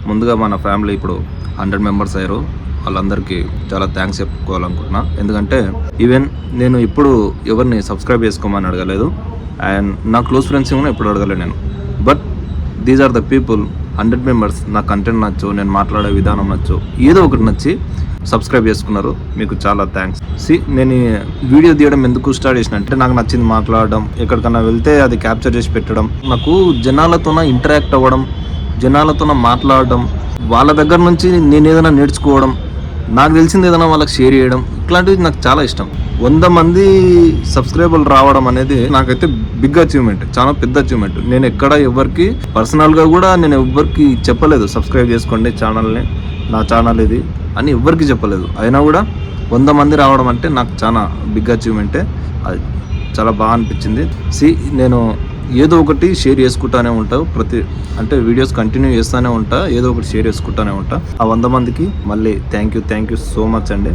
ముందుగా మన ఫ్యామిలీ ఇప్పుడు 100 మెంబర్స్ అయ్యారు. వాళ్ళందరికీ చాలా థ్యాంక్స్ చెప్పుకోవాలనుకుంటున్నా. ఎందుకంటే ఈవెన్ నేను ఇప్పుడు ఎవరిని సబ్స్క్రైబ్ చేసుకోమని అడగలేదు, అండ్ నా క్లోజ్ ఫ్రెండ్స్ కూడా ఎప్పుడు అడగలేదు నేను. But these are the people 100 members. నా కంటెంట్ నచ్చు, నేను మాట్లాడే విధానం నచ్చు, ఏదో ఒకటి నచ్చి సబ్స్క్రైబ్ చేసుకున్నారు. మీకు చాలా థ్యాంక్స్. నేను వీడియో తీయడం ఎందుకు స్టార్ట్ చేసిన అంటే నాకు నచ్చింది మాట్లాడడం, ఎక్కడికన్నా వెళ్తే అది క్యాప్చర్ చేసి పెట్టడం, నాకు జనాలతోన ఇంటరాక్ట్ అవ్వడం, జనాలతోన మాట్లాడడం, వాళ్ళ దగ్గర నుంచి నేను ఏదైనా నేర్చుకోవడం, నాకు తెలిసింది ఏదైనా వాళ్ళకి షేర్ చేయడం, ఇట్లాంటివి నాకు చాలా ఇష్టం. 100 మంది సబ్స్క్రైబర్లు రావడం అనేది నాకైతే బిగ్ అచీవ్మెంట్, చాలా పెద్ద అచీవ్మెంట్. నేను ఎక్కడ ఎవరికి పర్సనల్గా కూడా నేను ఎవరికి చెప్పలేదు సబ్స్క్రైబ్ చేసుకోండి ఛానల్ని, నా ఛానల్ ఇది అని ఎవ్వరికి చెప్పలేదు. అయినా కూడా 100 మంది రావడం అంటే నాకు చాలా బిగ్ అచీవ్మెంటే. అది చాలా బాగా అనిపించింది. నేను ఏదో ఒకటి షేర్ చేసుకుంటానే ఉంటావు, అంటే వీడియోస్ కంటిన్యూ చేస్తూనే ఉంటా, ఏదో ఒకటి షేర్ చేసుకుంటానే ఉంటా. ఆ 100 మందికి మళ్ళీ థ్యాంక్ యూ సో మచ్ అండి.